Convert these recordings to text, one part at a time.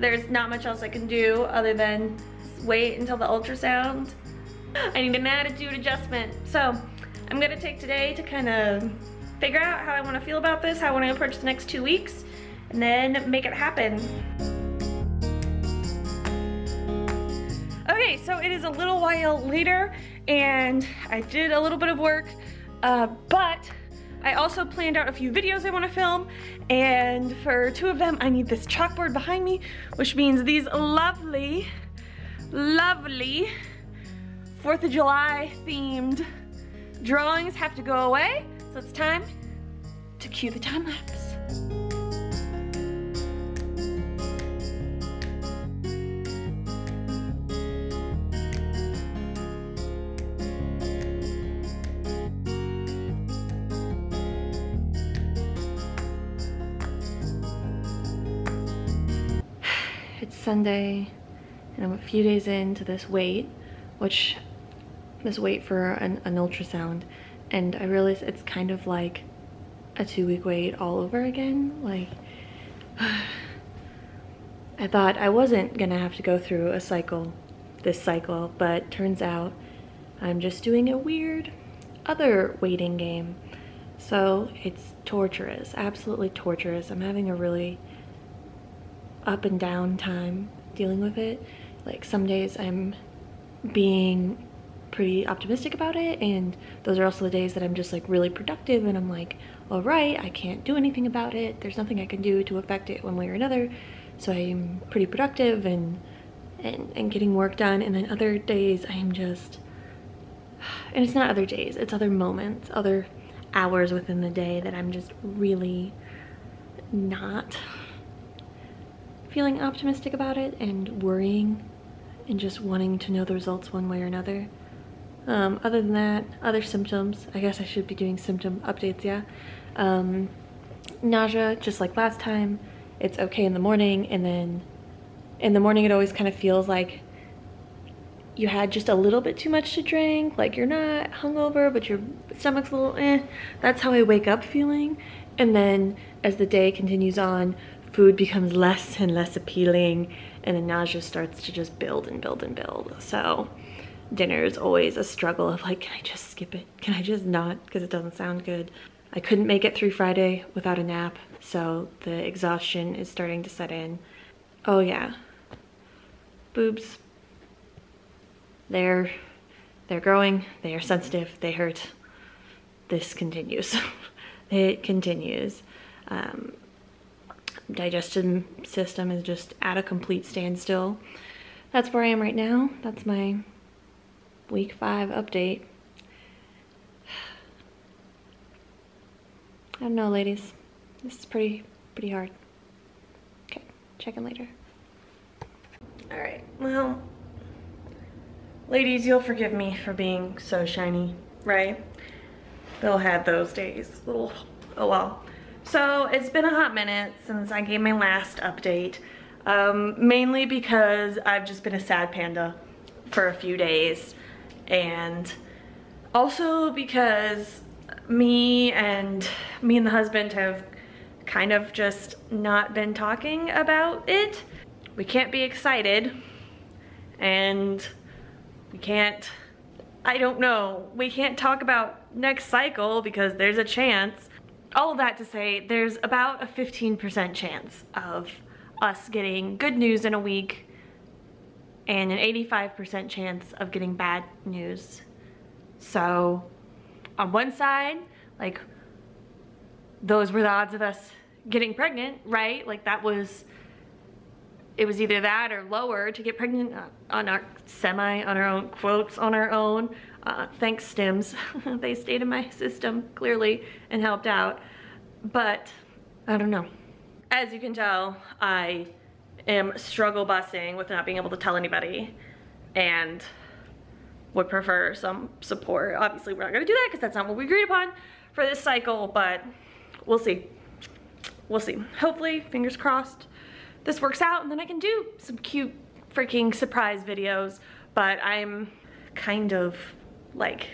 there's not much else I can do other than wait until the ultrasound. I need an attitude adjustment. So I'm gonna take today to kind of figure out how I wanna feel about this, how I wanna approach the next 2 weeks, and then make it happen. Okay, so it is a little while later and I did a little bit of work, but I also planned out a few videos I want to film, and for 2 of them I need this chalkboard behind me, which means these lovely, lovely 4th of July themed drawings have to go away. So it's time to cue the time lapse. It's Sunday and I'm a few days into this wait, this wait for an ultrasound, and I realize it's kind of like a 2-week wait all over again. Like, I thought I wasn't gonna have to go through this cycle, but turns out I'm just doing a weird other waiting game. So it's torturous, absolutely torturous. I'm having a really up and down time dealing with it. Like, some days I'm being pretty optimistic about it, and those are also the days that I'm just like really productive and I'm like, all right, I can't do anything about it, there's nothing I can do to affect it one way or another, so I'm pretty productive and getting work done. And then other days I am just, and it's not other days, it's other moments, other hours within the day that I'm just really not feeling optimistic about it and worrying and just wanting to know the results one way or another. Other than that, other symptoms, I guess I should be doing symptom updates, yeah. Nausea, just like last time. It's okay in the morning, and then in the morning it always kind of feels like you had just a little bit too much to drink, like you're not hungover but your stomach's a little eh. That's how I wake up feeling. And then as the day continues on, food becomes less and less appealing, and the nausea starts to just build and build and build. So dinner is always a struggle of like, can I just skip it? Can I just not? Because it doesn't sound good. I couldn't make it through Friday without a nap, so the exhaustion is starting to set in. Oh yeah, boobs. They're growing, they are sensitive, they hurt. This continues. It continues. Digestion system is just at a complete standstill. That's where I am right now. That's my week 5 update. I don't know, ladies. This is pretty hard. Okay, check in later. All right, well, ladies, you'll forgive me for being so shiny, right? Bill had those days, oh well. So it's been a hot minute since I gave my last update, mainly because I've just been a sad panda for a few days, and also because me and the husband have kind of just not been talking about it. We can't be excited, and we can't, I don't know, we can't talk about next cycle because there's a chance. All of that to say, there's about a 15% chance of us getting good news in a week and an 85% chance of getting bad news. So on one side, like, those were the odds of us getting pregnant, right? Like, it was either that or lower to get pregnant on our own, quotes, on our own. Thanks, stims. They stayed in my system, clearly, and helped out. But, I don't know. As you can tell, I am struggle busing with not being able to tell anybody, and would prefer some support. Obviously, we're not gonna do that because that's not what we agreed upon for this cycle, but we'll see. We'll see. Hopefully, fingers crossed, this works out, and then I can do some cute freaking surprise videos. But I'm kind of like,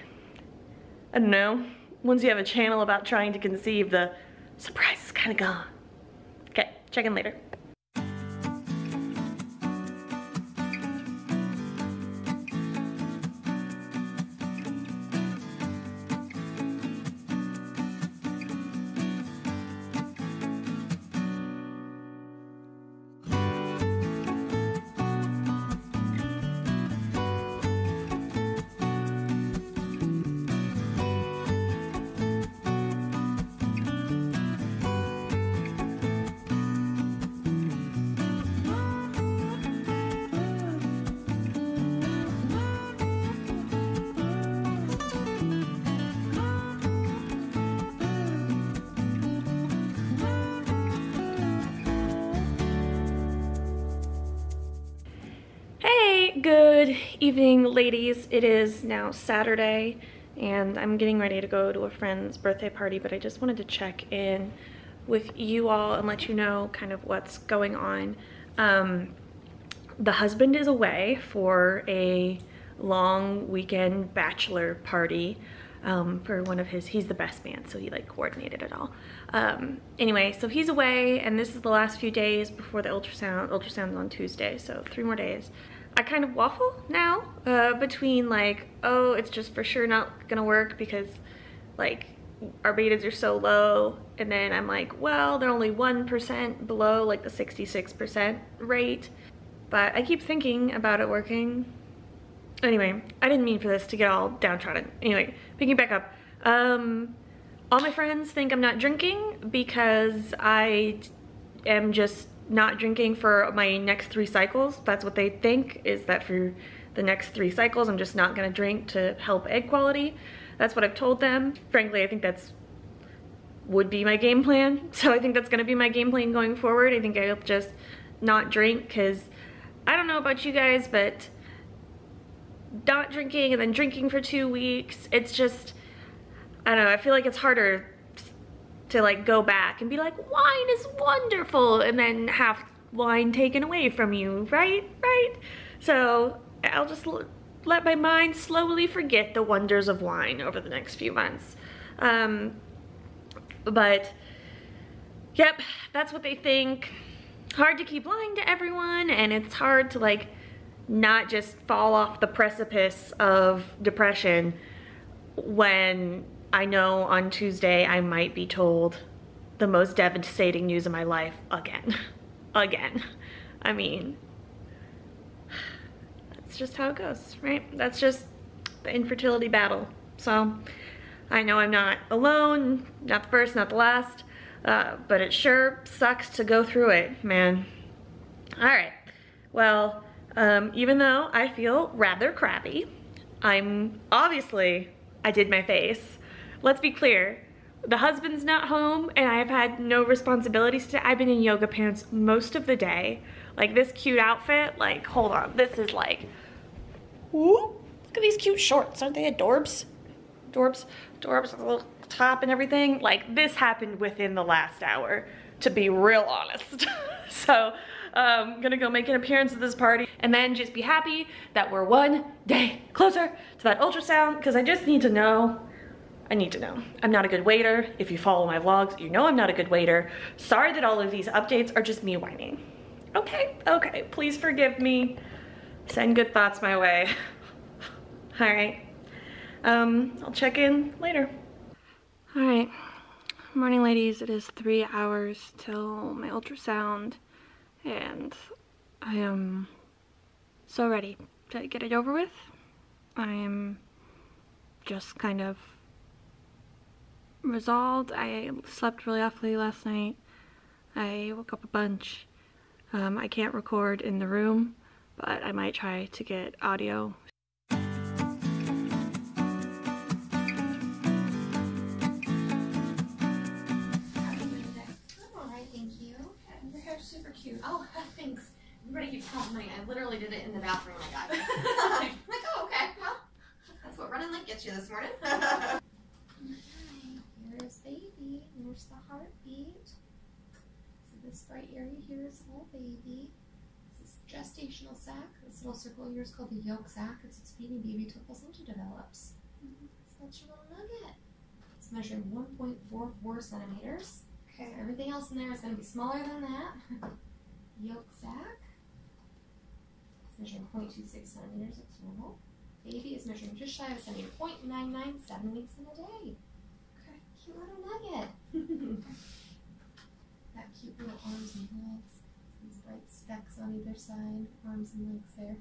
I don't know, once you have a channel about trying to conceive, the surprise is kind of gone. Okay, check in later. Good evening, ladies. It is now Saturday, and I'm getting ready to go to a friend's birthday party, but I just wanted to check in with you all and let you know kind of what's going on. The husband is away for a long weekend bachelor party for one of his, he's the best man, so he like coordinated it all. Anyway, so he's away, and this is the last few days before the ultrasound's on Tuesday, so 3 more days. I kind of waffle now between like, oh, it's just for sure not gonna work because like our betas are so low, and then I'm like, well, they're only 1% below like the 66% rate, but I keep thinking about it working. Anyway, I didn't mean for this to get all downtrodden. Anyway, picking back up. All my friends think I'm not drinking because I am just not drinking for my next 3 cycles. That's what they think, is that for the next 3 cycles, I'm just not gonna drink to help egg quality. That's what I've told them. Frankly, I think that's would be my game plan. So I think that's gonna be my game plan going forward. I think I'll just not drink because I don't know about you guys, but not drinking and then drinking for 2 weeks, it's just, I don't know, I feel like it's harder to like go back and be like, wine is wonderful, and then have wine taken away from you, right? So I'll just let my mind slowly forget the wonders of wine over the next few months. But yep, that's what they think. Hard to keep lying to everyone, and it's hard to like not just fall off the precipice of depression when I know on Tuesday I might be told the most devastating news of my life again. Again. I mean, that's just how it goes, right? That's just the infertility battle. So I know I'm not alone, not the first, not the last, but it sure sucks to go through it, man. All right, well, even though I feel rather crappy, I did my face. Let's be clear, the husband's not home and I've had no responsibilities today. I've been in yoga pants most of the day. Like this cute outfit, like, hold on, this is like, whoop, look at these cute shorts, aren't they adorbs? Adorbs, a little top and everything. Like this happened within the last hour, to be real honest. So I'm gonna go make an appearance at this party and then just be happy that we're 1 day closer to that ultrasound, because I just need to know. I need to know. I'm not a good waiter. If you follow my vlogs, you know I'm not a good waiter. Sorry that all of these updates are just me whining. Okay, please forgive me. Send good thoughts my way. All right, I'll check in later. All right, morning ladies. It is 3 hours till my ultrasound, and I am so ready to get it over with. I am just kind of resolved. I slept really awfully last night. I woke up a bunch. I can't record in the room, but I might try to get audio. I'm alright, thank you. Your hair's super cute. Oh, thanks. Everybody keeps complimenting. I literally did it in the bathroom when I got here. I'm like, oh, okay. Well, that's what running late gets you this morning. Okay, here's baby. Here's the heartbeat. So this bright area here is all baby. This is gestational sac. This little circle here is called the yolk sac. It's its feeding baby till placenta develops. So that's your little nugget. It's measuring 1.44 centimeters. Okay. So everything else in there is going to be smaller than that. Yolk sac. It's measuring 0.26 centimeters. It's normal. Baby is measuring just shy of a centimeter, 0.99, 7 weeks in a day. Okay, cute little nugget. Got cute little arms and legs. These bright specks on either side, arms and legs there.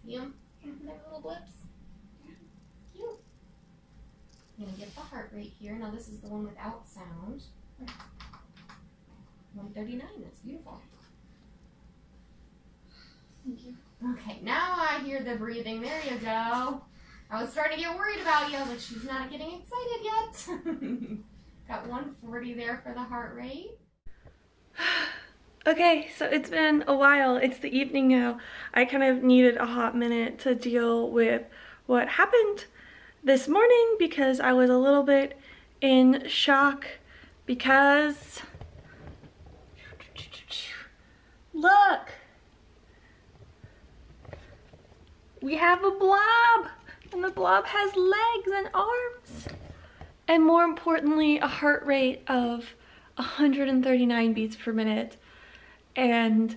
See them? They're little blips. Cute. I'm going to get the heart rate here. Now this is the one without sound. 139, that's beautiful. Thank you. Okay, now I hear the breathing. There you go. I was starting to get worried about you, but she's not getting excited yet. Got 140 there for the heart rate. Okay, so it's been a while. It's the evening now. I kind of needed a hot minute to deal with what happened this morning because I was a little bit in shock because look, we have a blob, and the blob has legs and arms, and more importantly, a heart rate of 139 beats per minute. And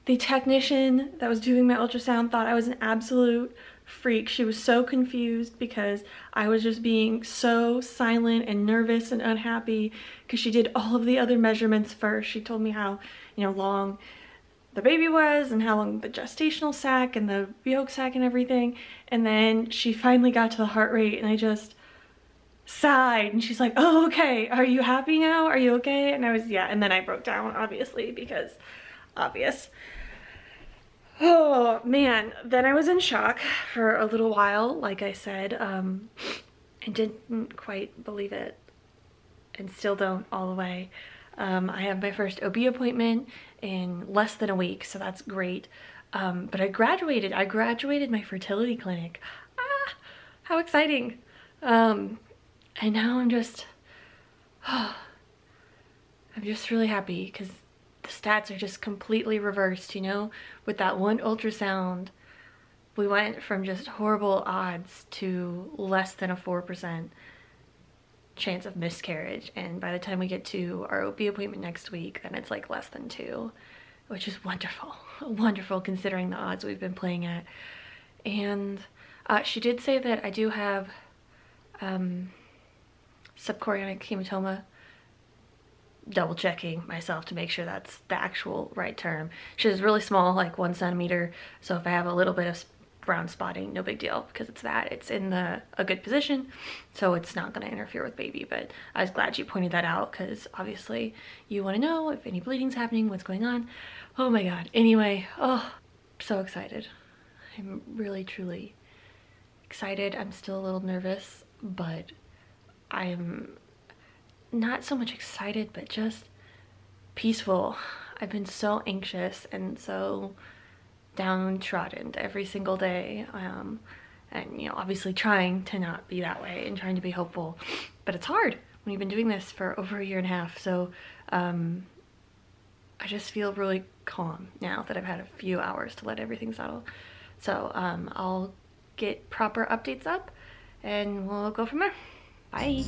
the technician that was doing my ultrasound thought I was an absolute freak. She was so confused because I was just being so silent and nervous and unhappy because she did all of the other measurements first. She told me how, long the baby was and how long the gestational sac and the yolk sac and everything. And then she finally got to the heart rate and I just sighed and she's like, oh, okay, are you happy now? Are you okay? And I was, yeah. And then I broke down, obviously, because obvious. Oh man, then I was in shock for a little while, like I said. I didn't quite believe it and still don't all the way. I have my first OB appointment in less than a week, so that's great. But I graduated my fertility clinic. How exciting. And now I'm just really happy because the stats are just completely reversed, With that one ultrasound, we went from just horrible odds to less than a 4% chance of miscarriage. And by the time we get to our OB appointment next week, then it's like less than 2, which is wonderful. Wonderful considering the odds we've been playing at. And she did say that I do have subchorionic hematoma. Double checking myself to make sure that's the actual right term. She's really small, like 1 centimeter, so if I have a little bit of brown spotting, no big deal, because it's in a good position, so it's not going to interfere with baby. But I was glad you pointed that out because obviously you want to know if any bleeding's happening, what's going on. Oh my god. Anyway, oh, so excited. I'm really truly excited. I'm still a little nervous, but I'm not so much excited, but just peaceful. I've been so anxious and so downtrodden every single day. And obviously trying to not be that way and trying to be hopeful, but it's hard when you've been doing this for over 1.5 years. So I just feel really calm now that I've had a few hours to let everything settle. So I'll get proper updates up and we'll go from there. Bye.